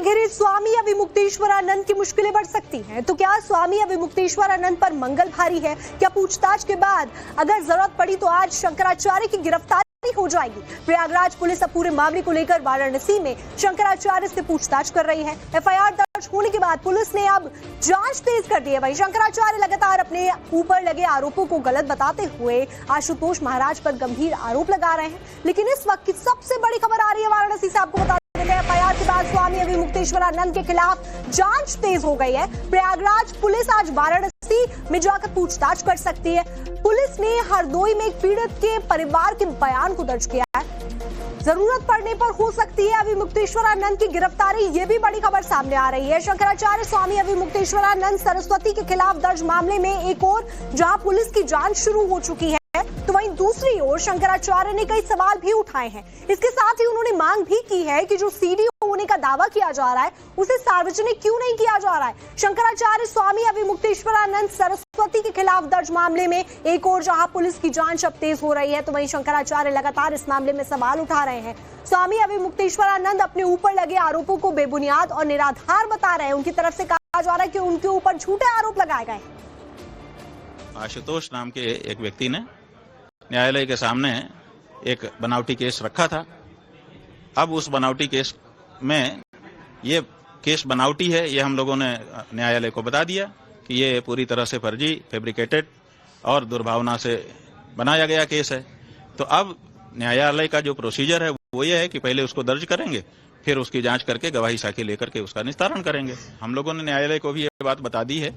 से घिरे स्वामी अविमुक्तेश्वरानंद की मुश्किलें बढ़ सकती हैं। तो क्या स्वामी अविमुक्तेश्वरानंद पर मंगल भारी है? क्या पूछताछ के बाद अगर जरूरत पड़ी तो आज शंकराचार्य की गिरफ्तारी हो जाएगी? प्रयागराज पुलिस अब पूरे मामले को लेकर वाराणसी में शंकराचार्य से पूछताछ कर रही है। एफआईआर दर्ज होने के बाद पुलिस ने अब जांच तेज कर दी है। वहीं शंकराचार्य लगातार अपने ऊपर लगे आरोपों को गलत बताते हुए आशुतोष महाराज पर गंभीर आरोप लगा रहे हैं। लेकिन इस वक्त की सबसे बड़ी खबर आ रही है वाराणसी से। आपको बता दें, एफआईआर के बाद स्वामी अविमुक्तेश्वरानंद के खिलाफ जांच तेज हो गई है। प्रयागराज पुलिस आज वाराणसी में जाकर पूछताछ कर सकती है। पुलिस ने हरदोई में एक पीड़ित के परिवार के बयान को दर्ज किया है। जरूरत पड़ने पर हो सकती है अविमुक्तेश्वरानंद की गिरफ्तारी। ये भी बड़ी खबर सामने आ रही है। शंकराचार्य स्वामी अविमुक्तेश्वरानंद सरस्वती के खिलाफ दर्ज मामले में एक और जहां पुलिस की जांच शुरू हो चुकी है, तो वहीं दूसरी ओर शंकराचार्य ने कई सवाल भी उठाए हैं। इसके साथ ही उन्होंने मांग भी की है कि जो सीडी होने का दावा किया जा रहा है उसे सार्वजनिक क्यों नहीं किया जा रहा है। शंकराचार्य स्वामी अविमुक्तेश्वरानंद सरस्वती के खिलाफ दर्ज मामले में एक और जहां पुलिस की जांच अब तेज हो रही है, तो वहीं शंकराचार्य लगातार इस मामले में सवाल उठा रहे हैं। स्वामी अविमुक्तेश्वरानंद अपने ऊपर लगे आरोपों को बेबुनियाद और निराधार बता रहे हैं। उनकी तरफ से कहा जा रहा है कि उनके ऊपर झूठे आरोप लगाए गए। आशुतोष नाम के एक व्यक्ति ने न्यायालय के सामने एक बनावटी केस रखा था। अब उस बनावटी केस में ये केस बनावटी है, ये हम लोगों ने न्यायालय को बता दिया कि ये पूरी तरह से फर्जी, फैब्रिकेटेड और दुर्भावना से बनाया गया केस है। तो अब न्यायालय का जो प्रोसीजर है वो ये है कि पहले उसको दर्ज करेंगे, फिर उसकी जांच करके गवाही साखी लेकर के उसका निस्तारण करेंगे। हम लोगों ने न्यायालय को भी ये बात बता दी है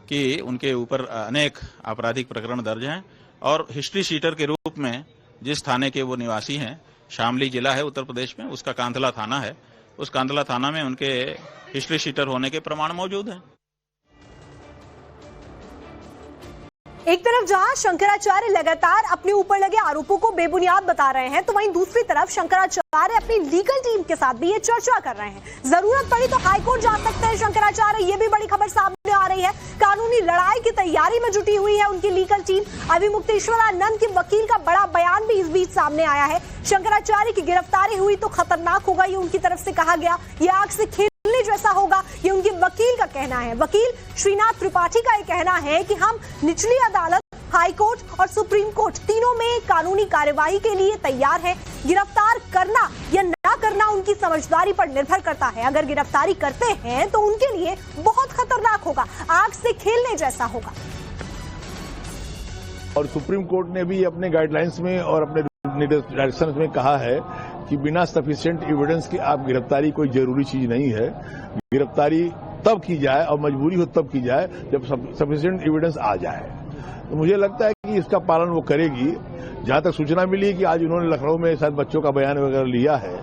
कि उनके ऊपर अनेक आपराधिक प्रकरण दर्ज हैं और हिस्ट्री शीटर के रूप में जिस थाने के वो निवासी हैं, शामली जिला है उत्तर प्रदेश में, उसका कांधला थाना है, उस कांधला थाना में उनके हिस्ट्री शीटर होने के प्रमाण मौजूद हैं। एक तरफ जहां शंकराचार्य लगातार अपने ऊपर लगे आरोपों को बेबुनियाद बता रहे हैं, तो वहीं दूसरी तरफ शंकराचार्य अपनी लीगल टीम के साथ भी ये चर्चा कर रहे हैं। जरूरत पड़ी तो हाईकोर्ट जा सकते हैं शंकराचार्य। ये भी बड़ी खबर सामने आ रही है। कानूनी लड़ाई की तैयारी में जुटी हुई है उनकी लीगल टीम। अविमुक्तेश्वरानंद के वकील का बड़ा बयान भी इस बीच सामने आया है। शंकराचार्य की गिरफ्तारी हुई तो खतरनाक होगा, ये उनकी तरफ से कहा गया। ये आग से खेलने जैसा होगा, ये उनके वकील का कहना है। वकील श्रीनाथ त्रिपाठी का ये कहना है कि हम निचली अदालत, हाई कोर्ट और सुप्रीम कोर्ट तीनों में कानूनी कार्यवाही के लिए तैयार हैं। गिरफ्तार करना या ना करना उनकी समझदारी पर निर्भर करता है। अगर गिरफ्तारी करते हैं तो उनके लिए बहुत खतरनाक होगा, आग से खेलने जैसा होगा। और सुप्रीम कोर्ट ने भी अपने गाइडलाइंस में और अपने डायरेक्शन में कहा है कि बिना सफिशिएंट एविडेंस की आप गिरफ्तारी कोई जरूरी चीज नहीं है। गिरफ्तारी तब की जाए और मजबूरी हो तब की जाए जब सफिशिएंट एविडेंस आ जाए। तो मुझे लगता है कि इसका पालन वो करेगी। जहां तक सूचना मिली कि आज उन्होंने लखनऊ में शायद बच्चों का बयान वगैरह लिया है,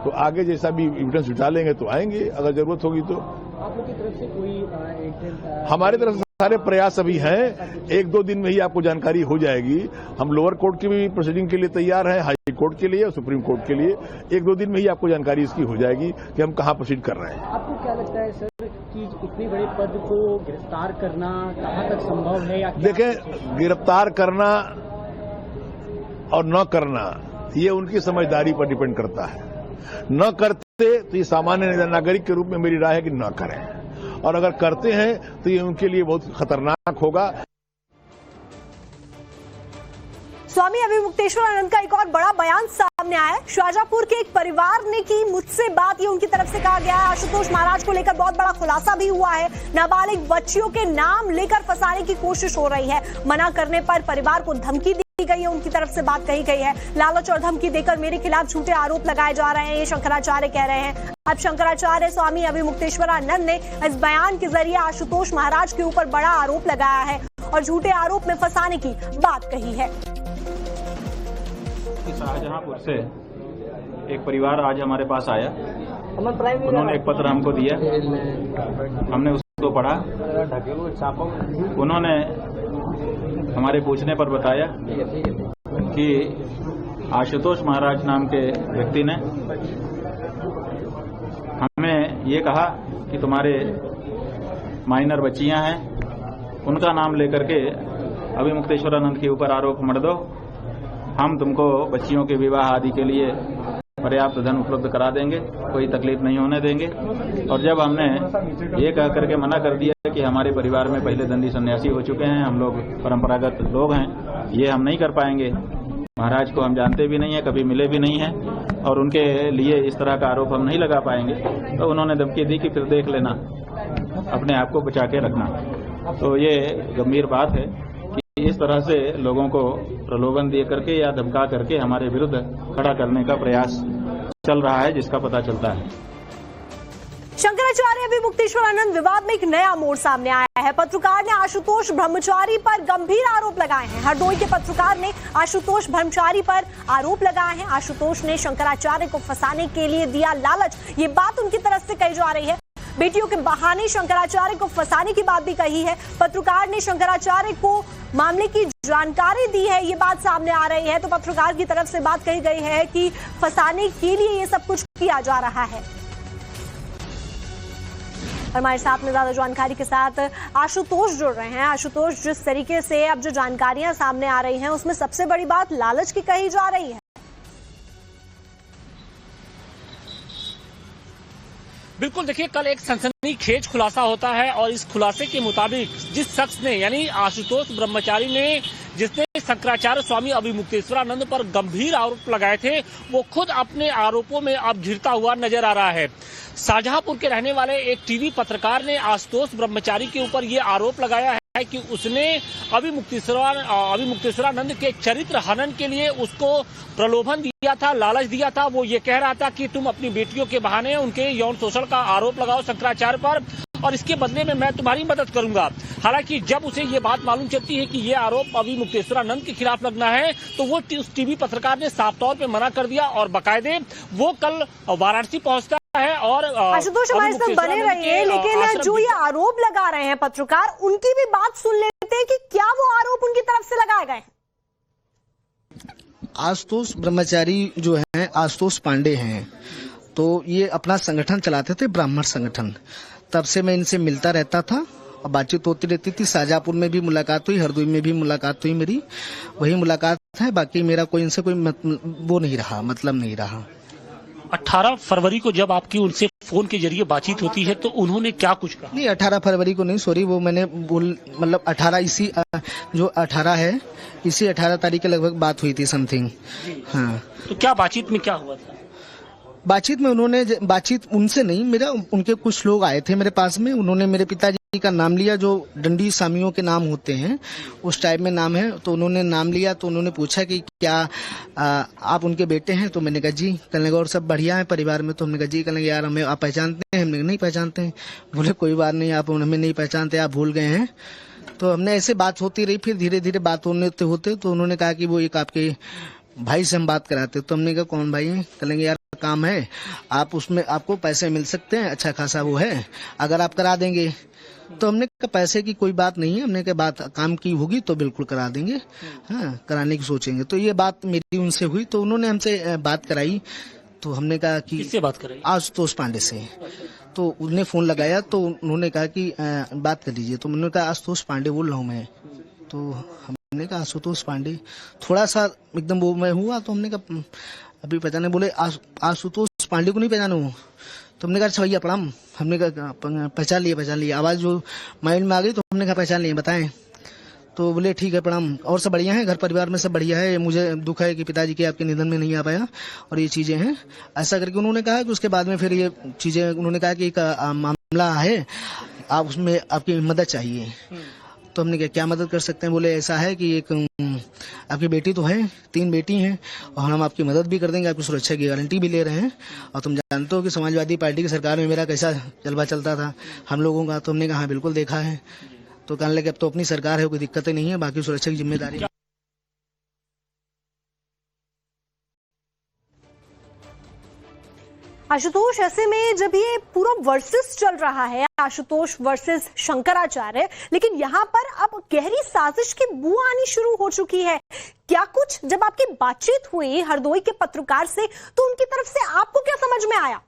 तो आगे जैसा भी एविडेंस जुटा लेंगे तो आएंगे, अगर जरूरत होगी तो। आप लोग की तरफ से कोई हमारी तरफ से सारे प्रयास अभी हैं। एक दो दिन में ही आपको जानकारी हो जाएगी। हम लोअर कोर्ट की भी प्रोसीडिंग के लिए तैयार हैं, हाई कोर्ट के लिए और सुप्रीम कोर्ट के लिए। एक दो दिन में ही आपको जानकारी इसकी हो जाएगी कि हम कहां प्रोसीड कर रहे हैं। आपको क्या लगता है सर कि इतने बड़े पद को गिरफ्तार करना कहां तक संभव है? या देखें, गिरफ्तार करना और न करना ये उनकी समझदारी पर डिपेंड करता है। न करते तो ये सामान्य नागरिक के रूप में मेरी राय है कि न करें, और अगर करते हैं तो ये उनके लिए बहुत खतरनाक होगा। स्वामी अविमुक्तेश्वरानंद का एक और बड़ा बयान सामने आया है। शाहजहांपुर के एक परिवार ने की मुझसे बात, ये उनकी तरफ से कहा गया है। आशुतोष महाराज को लेकर बहुत बड़ा खुलासा भी हुआ है। नाबालिग बच्चियों के नाम लेकर फंसाने की कोशिश हो रही है। मना करने पर परिवार को धमकी दी गई है, उनकी तरफ से बात कही गई है। लालच और धमकी देकर मेरे खिलाफ झूठे आरोप लगाए जा रहे हैं, ये शंकराचार्य कह रहे हैं। अब शंकराचार्य स्वामी अविमुक्तेश्वरानंद ने इस बयान के जरिए आशुतोष महाराज के ऊपर बड़ा आरोप लगाया है और झूठे आरोप में फंसाने की बात कही है। शाहजहांपुर से एक परिवार आज हमारे पास आया। उन्होंने एक पत्र हमको दिया, हमने उसको पढ़ा। उन्होंने हमारे पूछने पर बताया कि आशुतोष महाराज नाम के व्यक्ति ने हमें ये कहा कि तुम्हारे माइनर बच्चियां हैं, उनका नाम लेकर के अविमुक्तेश्वरानंद के ऊपर आरोप मढ़ दो। हम तुमको बच्चियों के विवाह आदि के लिए पर्याप्त धन उपलब्ध करा देंगे, कोई तकलीफ नहीं होने देंगे। और जब हमने ये कह करके मना कर दिया कि हमारे परिवार में पहले दंडी सन्यासी हो चुके हैं, हम लोग परंपरागत लोग हैं, ये हम नहीं कर पाएंगे, महाराज को हम जानते भी नहीं है, कभी मिले भी नहीं है और उनके लिए इस तरह का आरोप हम नहीं लगा पाएंगे, तो उन्होंने धमकी दी कि फिर देख लेना, अपने आप को बचा के रखना। तो ये गंभीर बात है कि इस तरह से लोगों को प्रलोभन दे करके या धमका करके हमारे विरुद्ध खड़ा करने का प्रयास चल रहा है, जिसका पता चलता है। शंकराचार्य अभिमुक्तेश्वरानंद विवाद में एक नया मोड़ सामने आया है। पत्रकार ने आशुतोष ब्रह्मचारी पर गंभीर आरोप लगाए हैं। हरदोई के पत्रकार ने आशुतोष ब्रह्मचारी पर आरोप लगाए हैं। आशुतोष ने शंकराचार्य को फंसाने के लिए दिया लालच, ये बात उनकी तरफ से कही जा रही है। बेटियों के बहाने शंकराचार्य को फंसाने की बात भी कही है। पत्रकार ने शंकराचार्य को मामले की जानकारी दी है, ये बात सामने आ रही है। तो पत्रकार की तरफ से बात कही गई है कि फंसाने के लिए ये सब कुछ किया जा रहा है। हमारे साथ में ज्यादा जानकारी के साथ आशुतोष जुड़ रहे हैं। आशुतोष, जिस तरीके से अब जो जानकारियां सामने आ रही हैं उसमें सबसे बड़ी बात लालच की कही जा रही है। बिल्कुल, देखिए कल एक सनसनीखेज खुलासा होता है और इस खुलासे के मुताबिक जिस शख्स ने यानी आशुतोष ब्रह्मचारी ने जिसने शंकराचार्य स्वामी अभिमुक्तेश्वरानंद पर गंभीर आरोप लगाए थे, वो खुद अपने आरोपों में अब घिरता हुआ नजर आ रहा है। शाहजहांपुर के रहने वाले एक टीवी पत्रकार ने आशुतोष ब्रह्मचारी के ऊपर ये आरोप लगाया है कि उसने अभिमुक्तेश्वरानंद के चरित्र हनन के लिए उसको प्रलोभन दिया था, लालच दिया था। वो ये कह रहा था कि तुम अपनी बेटियों के बहाने उनके यौन शोषण का आरोप लगाओ शंकराचार्य पर और इसके बदले में मैं तुम्हारी मदद करूंगा। हालांकि जब उसे ये बात मालूम चलती है कि ये आरोप अभिमुक्तेश्वरानंद के खिलाफ लगना है, तो वो उस टीवी पत्रकार ने साफ तौर पे मना कर दिया और बाकायदे वो कल वाराणसी पहुंचता है। और आशुतोष, हमारे साथ बने रहिए, लेकिन जो ये आरोप लगा रहे हैं पत्रकार, उनकी भी बात सुन लेते हैं कि क्या वो आरोप उनकी तरफ से लगाए गए। आशुतोष ब्रह्मचारी जो है, आशुतोष पांडे हैं, तो ये अपना संगठन चलाते थे, ब्राह्मण संगठन। तब से मैं इनसे मिलता रहता था और बातचीत होती रहती थी। शाहजहांपुर में भी मुलाकात हुई, हरदोई में भी मुलाकात हुई, मेरी वही मुलाकात है। बाकी मेरा कोई इनसे कोई वो नहीं रहा, मतलब नहीं रहा। 18 फरवरी को जब आपकी उनसे फोन के जरिए बातचीत होती है तो उन्होंने क्या कुछ कहा? नहीं, 18 फरवरी को नहीं, सॉरी, वो मैंने मतलब 18 इसी जो 18 है, इसी 18 तारीख के लगभग बात हुई थी समथिंग। हाँ, तो क्या बातचीत में क्या हुआ था? बातचीत में उन्होंने, बातचीत उनसे नहीं, मेरा उनके कुछ लोग आए थे मेरे पास में। उन्होंने मेरे पिताजी का नाम लिया, जो डंडी स्वामियों के नाम होते हैं उस टाइप में नाम है, तो उन्होंने नाम लिया। तो उन्होंने पूछा कि क्या आप उनके बेटे हैं? तो मैंने कहा जी। कहने और सब बढ़िया है परिवार में? तो हमने कहा जी। कहने यार हमें आप पहचानते हैं? हमने नहीं पहचानते हैं। बोले कोई बात नहीं, आप हमें नहीं पहचानते, आप भूल गए हैं। तो हमने ऐसे बात होती रही। फिर धीरे धीरे बात होते तो उन्होंने कहा कि वो एक आपके भाई से हम बात कराते। तो हमने कहा कौन भाई है? कहेंगे यार काम है, आप उसमें आपको पैसे मिल सकते हैं, अच्छा खासा वो है, अगर आप करा देंगे। तो हमने कहा पैसे की कोई बात नहीं है, हमने कहा बात काम की होगी तो बिल्कुल करा देंगे, हाँ कराने की सोचेंगे। तो ये बात मेरी उनसे हुई, तो उन्होंने हमसे बात कराई। तो हमने कहा कि किससे बात कराई? आशुतोष पांडे से। तो उन्हें फोन लगाया तो उन्होंने कहा कि बात कर लीजिए। तो मैंने कहा आशुतोष पांडे बोल रहा हूँ मैं। तो हमने कहा आशुतोष पांडे, थोड़ा सा एकदम वो मैं हुआ। तो हमने कहा अभी पहचाने? बोले आशुतोष पांडे को नहीं पहचाने हो? तो हमने कहा अच्छा भैया प्रणाम। हमने कहा पहचान लिए। आवाज जो माइंड में आ गई तो हमने कहा पहचान लिए, बताएं। तो बोले ठीक है प्रणाम, और सब बढ़िया है, घर परिवार में सब बढ़िया है। मुझे दुख है कि पिताजी के आपके निधन में नहीं आ पाया और ये चीजें हैं, ऐसा करके उन्होंने कहा। कि उसके बाद में फिर ये चीजें उन्होंने कहा कि एक मामला है, आप उसमें आपकी मदद चाहिए। तो हमने क्या मदद कर सकते हैं? बोले ऐसा है कि एक आपकी बेटी तो है, 3 बेटी हैं, और हम आपकी मदद भी कर देंगे, आपकी सुरक्षा की गारंटी भी ले रहे हैं। और तुम जानते हो कि समाजवादी पार्टी की सरकार में मेरा कैसा जलवा चलता था हम लोगों का। तो हमने कहा हाँ बिल्कुल देखा है। तो कहने लगे अब तो अपनी सरकार है, कोई दिक्कतें नहीं है, बाकी सुरक्षा की जिम्मेदारी। आशुतोष, ऐसे में जब ये पूरा वर्सेस चल रहा है, आशुतोष वर्सेस शंकराचार्य, लेकिन यहाँ पर अब गहरी साजिश की बू आनी शुरू हो चुकी है। क्या कुछ जब आपकी बातचीत हुई हरदोई के पत्रकार से, तो उनकी तरफ से आपको क्या समझ में आया?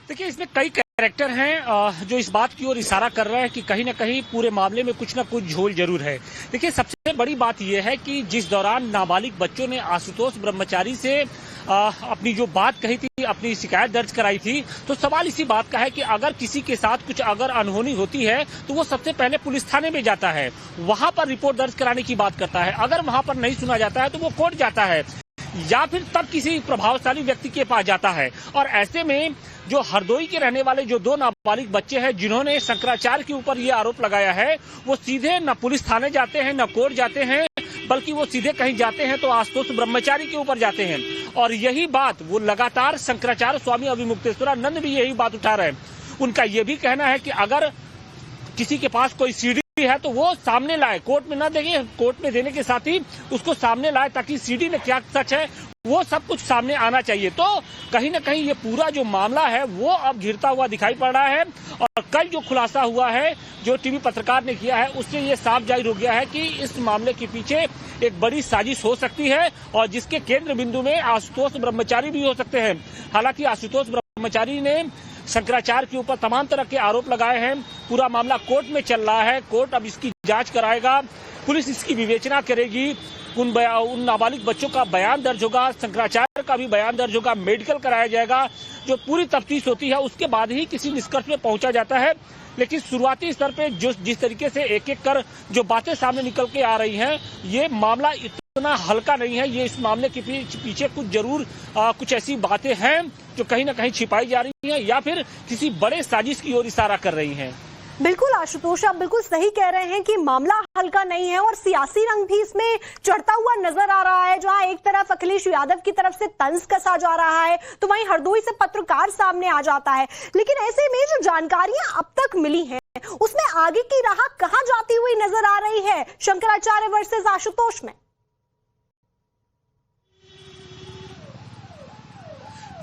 देखिए, इसमें कई कैरेक्टर हैं जो इस बात की ओर इशारा कर रहे हैं कि कहीं ना कहीं पूरे मामले में कुछ ना कुछ झोल जरूर है। देखिए, सबसे बड़ी बात यह है कि जिस दौरान नाबालिग बच्चों ने आशुतोष ब्रह्मचारी से अपनी जो बात कही थी, अपनी शिकायत दर्ज कराई थी, तो सवाल इसी बात का है कि अगर किसी के साथ कुछ अगर अनहोनी होती है तो वो सबसे पहले पुलिस थाने में जाता है, वहां पर रिपोर्ट दर्ज कराने की बात करता है। अगर वहां पर नहीं सुना जाता है तो वो कोर्ट जाता है या फिर तब किसी प्रभावशाली व्यक्ति के पास जाता है। और ऐसे में जो हरदोई के रहने वाले जो 2 नाबालिग बच्चे हैं जिन्होंने शंकराचार्य के ऊपर ये आरोप लगाया है, वो सीधे न पुलिस थाने जाते हैं न कोर्ट जाते हैं, बल्कि वो सीधे कहीं जाते हैं तो आशुतोष ब्रह्मचारी के ऊपर जाते हैं। और यही बात वो लगातार शंकराचार्य स्वामी अभिमुक्तेश्वरानंद भी यही बात उठा रहे हैं। उनका ये भी कहना है कि अगर किसी के पास कोई सीडी है तो वो सामने लाए, कोर्ट में ना देंगे, कोर्ट में देने के साथ ही उसको सामने लाए ताकि सीडी में क्या सच है वो सब कुछ सामने आना चाहिए। तो कहीं ना कहीं ये पूरा जो मामला है वो अब घिरता हुआ दिखाई पड़ रहा है। और कल जो खुलासा हुआ है जो टीवी पत्रकार ने किया है उससे ये साफ जाहिर हो गया है कि इस मामले के पीछे एक बड़ी साजिश हो सकती है और जिसके केंद्र बिंदु में आशुतोष ब्रह्मचारी भी हो सकते हैं। हालांकि आशुतोष ब्रह्मचारी ने शंकराचार्य के ऊपर तमाम तरह के आरोप लगाए हैं। पूरा मामला कोर्ट में चल रहा है, कोर्ट अब इसकी जांच कराएगा, पुलिस इसकी विवेचना करेगी, उन नाबालिग बच्चों का बयान दर्ज होगा, शंकराचार्य का भी बयान दर्ज होगा, मेडिकल कराया जाएगा। जो पूरी तफ्तीश होती है उसके बाद ही किसी निष्कर्ष में पहुंचा जाता है। लेकिन शुरुआती स्तर पे जिस तरीके से एक एक कर जो बातें सामने निकल के आ रही हैं, ये मामला इतना हल्का नहीं है। ये इस मामले के पीछे कुछ जरूर कुछ ऐसी बातें हैं जो कहीं ना कहीं छिपाई जा रही हैं या फिर किसी बड़े साजिश की ओर इशारा कर रही हैं। बिल्कुल आशुतोष, आप बिल्कुल सही कह रहे हैं कि मामला हल्का नहीं है और सियासी रंग भी इसमें चढ़ता हुआ नजर आ रहा है। जहां एक तरफ अखिलेश यादव की तरफ से तंज कसा जा रहा है तो वहीं हरदोई से पत्रकार सामने आ जाता है। लेकिन ऐसे में जो जानकारियां अब तक मिली हैं उसमें आगे की राह कहां जाती हुई नजर आ रही है शंकराचार्य वर्सेस आशुतोष में?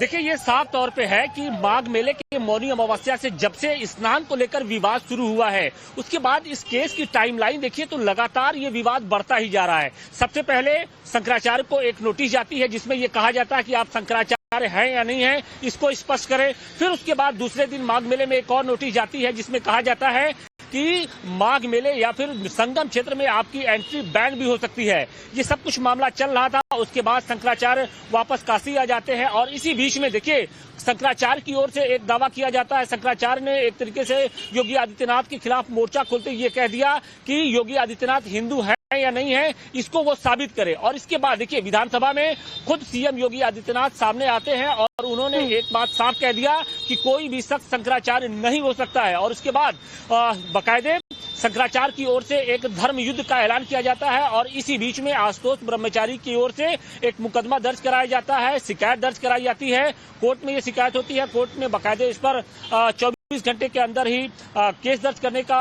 देखिए, ये साफ तौर पे है कि माघ मेले के मौनी अमावस्या से जब से स्नान को लेकर विवाद शुरू हुआ है उसके बाद इस केस की टाइमलाइन देखिए तो लगातार ये विवाद बढ़ता ही जा रहा है। सबसे पहले शंकराचार्य को एक नोटिस जाती है जिसमें ये कहा जाता है कि आप शंकराचार्य हैं या नहीं है, इसको स्पष्ट करें। फिर उसके बाद दूसरे दिन माघ मेले में एक और नोटिस जाती है जिसमें कहा जाता है कि माघ मेले या फिर संगम क्षेत्र में आपकी एंट्री बैन भी हो सकती है। ये सब कुछ मामला चल रहा था। उसके बाद शंकराचार्य वापस काशी आ जाते हैं और इसी बीच में देखिए शंकराचार्य की ओर से एक दावा किया जाता है। शंकराचार्य ने एक तरीके से योगी आदित्यनाथ के खिलाफ मोर्चा खोलते ये कह दिया कि योगी आदित्यनाथ हिंदू है या नहीं है इसको वो साबित करे। और इसके बाद देखिए विधानसभा में खुद सीएम योगी आदित्यनाथ सामने आते हैं और उन्होंने एक बात साफ कह दिया कि कोई भी शख्स शंकराचार्य नहीं हो सकता है। और उसके बाद बाकायदे शंकराचार्य की ओर से एक धर्म युद्ध का ऐलान किया जाता है और इसी बीच में आशुतोष ब्रह्मचारी की ओर से एक मुकदमा दर्ज कराया जाता है, शिकायत दर्ज कराई जाती है। कोर्ट में ये शिकायत होती है, कोर्ट ने बाकायदे इस पर 24 घंटे के अंदर ही केस दर्ज करने का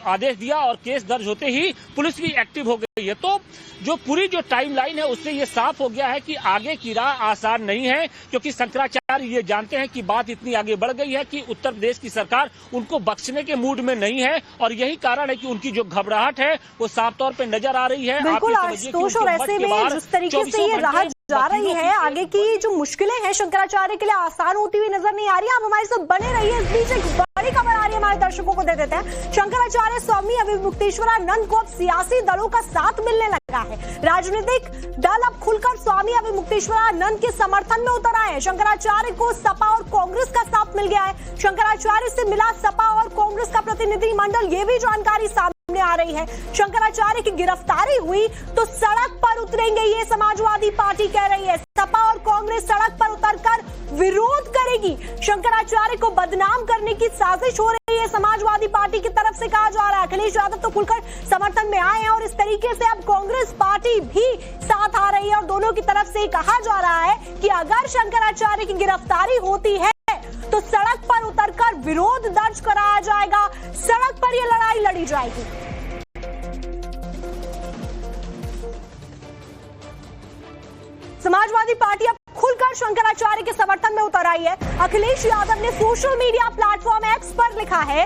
आदेश दिया और केस दर्ज होते ही पुलिस भी एक्टिव हो गई है। तो जो पूरी जो टाइमलाइन है उससे ये साफ हो गया है कि आगे की राह आसान नहीं है, क्योंकि शंकराचार्य ये जानते हैं कि बात इतनी आगे बढ़ गई है कि उत्तर प्रदेश की सरकार उनको बख्शने के मूड में नहीं है और यही कारण है कि उनकी जो घबराहट है वो साफ तौर पर नजर आ रही है। बिल्कुल आशुतोष, और ऐसे में जिस तरीके से ये राह जा रही है आगे की जो मुश्किलें हैं शंकराचार्य के लिए आसान होती हुई नजर नहीं आ रही। आप हमारे साथ बने रहिए। इस बीच एक बड़ी खबर आ रही है, हमारे दर्शकों को दे देते हैं। शंकराचार्य स्वामी अभिमुक्तेश्वरानंद को अब सियासी दलों का साथ मिलने लगा है। राजनीतिक दल अब खुलकर स्वामी अभिमुक्तेश्वरानंद के समर्थन में उतर आए हैं। शंकराचार्य को सपा और कांग्रेस का साथ मिल गया है। शंकराचार्य से मिला सपा और कांग्रेस का प्रतिनिधि मंडल, ये भी जानकारी सामने आ रही है। शंकराचार्य की गिरफ्तारी हुई तो सड़क पर उतरेंगे, ये समाजवादी पार्टी कह रही है। सपा और कांग्रेस सड़क पर उतरकर विरोध करेगी। शंकराचार्य को बदनाम करने की साजिश हो रही है समाजवादी पार्टी की तरफ से, कहा जा रहा है। अखिलेश यादव तो खुलकर समर्थन में आए हैं और इस तरीके से अब कांग्रेस पार्टी भी साथ आ रही है और दोनों की तरफ से कहा जा रहा है कि अगर शंकराचार्य की गिरफ्तारी होती है तो सड़क पर उतरकर विरोध दर्ज कराया जाएगा, सड़क पर यह लड़ाई लड़ी जाएगी। समाजवादी पार्टी अब खुलकर शंकराचार्य के समर्थन में उतर आई है। अखिलेश यादव ने सोशल मीडिया प्लेटफॉर्म एक्स पर लिखा है,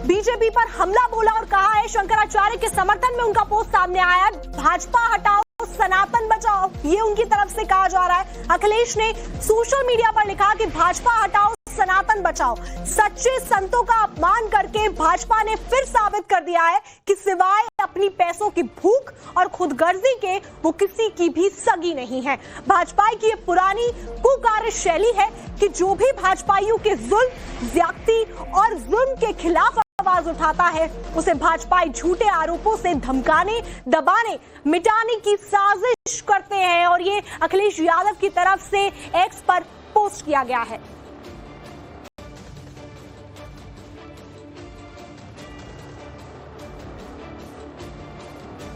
बीजेपी पर हमला बोला और कहा है शंकराचार्य के समर्थन में उनका पोस्ट सामने आया, भाजपा हटाओ सनातन बचाओ, ये उनकी तरफ से कहा जा रहा है। अखिलेश ने सोशल मीडिया पर लिखा कि भाजपा हटाओ सनातन बचाओ। सच्चे संतों का अपमान करके भाजपा ने फिर साबित कर दिया है कि सिवाय अपनी पैसों की भूख और खुदगर्जी के वो किसी की भी सगी नहीं है। भाजपा की ये पुरानी कुकार्य शैली है कि जो भी भाजपाइयों के जुल्म, ज्यादती और जुल्म के खिलाफ आवाज उठाता है उसे भाजपाई झूठे आरोपों से धमकाने, दबाने, मिटाने की साजिश करते हैं। और ये अखिलेश यादव की तरफ से एक्स पर पोस्ट किया गया है।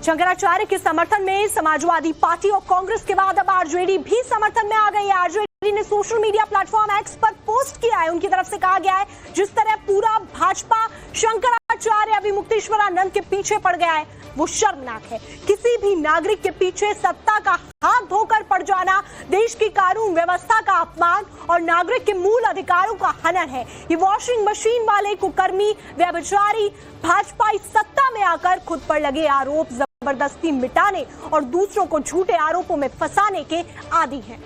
शंकराचार्य के समर्थन में समाजवादी पार्टी और कांग्रेस के बाद अब आरजेडी भी समर्थन में आ गई है। आरजेडी ने सोशल मीडिया प्लेटफॉर्म एक्स पर पोस्ट किया है। उनकी तरफ से कहा गया है जिस तरह पूरा भाजपा शंकराचार्य अभिमुक्तेश्वरानंद के पीछे पड़ गया है वो शर्मनाक है। किसी भी नागरिक के पीछे सत्ता का हाथ धोकर पड़ जाना देश की कानून व्यवस्था का अपमान और नागरिक के मूल अधिकारों का हनन है। ये वॉशिंग मशीन वाले कुकर्मी व्यभिचारी भाजपाई सत्ता में आकर खुद पर लगे आरोप जबरदस्ती मिटाने और दूसरों को झूठे आरोपों में फंसाने के आदी हैं।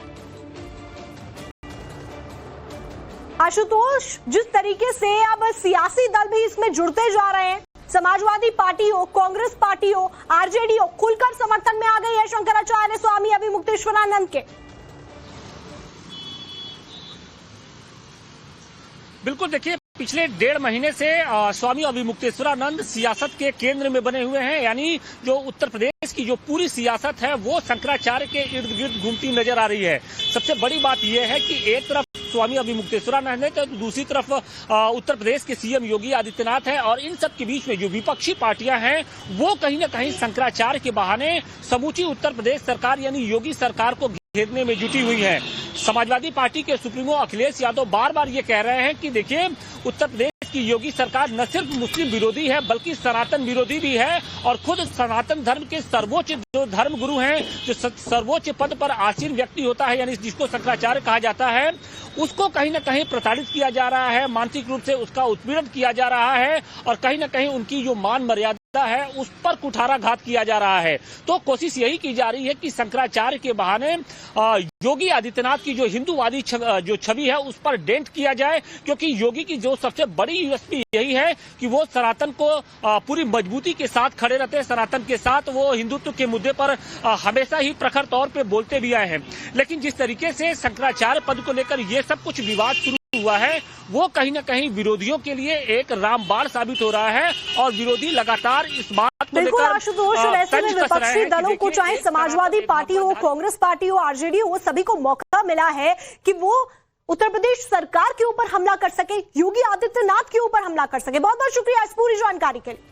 आशुतोष, जिस तरीके से अब सियासी दल भी इसमें जुड़ते जा रहे हैं, समाजवादी पार्टी हो, कांग्रेस पार्टी हो, आरजेडी हो, खुलकर समर्थन में आ गई है शंकराचार्य स्वामी अभिमुक्तेश्वरानंद के। बिल्कुल, देखिए पिछले 1.5 महीने से स्वामी अभिमुक्तेश्वरानंद सियासत के केंद्र में बने हुए हैं। यानी जो उत्तर प्रदेश की जो पूरी सियासत है वो शंकराचार्य के इर्द गिर्द घूमती नजर आ रही है। सबसे बड़ी बात यह है कि एक तरफ स्वामी अभिमुक्तेश्वरानंद है तो दूसरी तरफ उत्तर प्रदेश के सीएम योगी आदित्यनाथ है। और इन सब के बीच में जो विपक्षी पार्टियां हैं वो कहीं न कहीं शंकराचार्य के बहाने समूची उत्तर प्रदेश सरकार यानी योगी सरकार को घेरने में जुटी हुई है। समाजवादी पार्टी के सुप्रीमो अखिलेश यादव बार बार ये कह रहे हैं कि देखिए उत्तर प्रदेश की योगी सरकार न सिर्फ मुस्लिम विरोधी है बल्कि सनातन विरोधी भी है। और खुद सनातन धर्म के सर्वोच्च जो धर्म गुरु हैं, जो सर्वोच्च पद पर आसीन व्यक्ति होता है यानी जिसको शंकराचार्य कहा जाता है, उसको कहीं न कहीं प्रताड़ित किया जा रहा है, मानसिक रूप से उसका उत्पीड़न किया जा रहा है और कहीं न कहीं उनकी जो मान मर्यादा है उस पर कुठाराघात किया जा रहा है। तो कोशिश यही की जा रही है कि शंकराचार्य के बहाने योगी आदित्यनाथ की जो हिंदूवादी जो छवि है उस पर डेंट किया जाए, क्योंकि योगी की जो सबसे बड़ी यूएसपी यही है कि वो सनातन को पूरी मजबूती के साथ खड़े रहते हैं। सनातन के साथ वो हिंदुत्व के मुद्दे पर हमेशा ही प्रखर तौर पे बोलते भी आए हैं। लेकिन जिस तरीके से शंकराचार्य पद को लेकर ये सब कुछ विवाद शुरू हुआ है वो कहीं न कहीं विरोधियों के लिए एक रामबाण साबित हो रहा है और विरोधी लगातार इस बात को बिल्कुल आशुतोष, ऐसे में विपक्षी दलों को चाहे समाजवादी पार्टी हो, कांग्रेस पार्टी हो, आरजेडी हो, सभी को मौका मिला है कि वो उत्तर प्रदेश सरकार के ऊपर हमला कर सके, योगी आदित्यनाथ के ऊपर हमला कर सके। बहुत बहुत शुक्रिया इस पूरी जानकारी के लिए।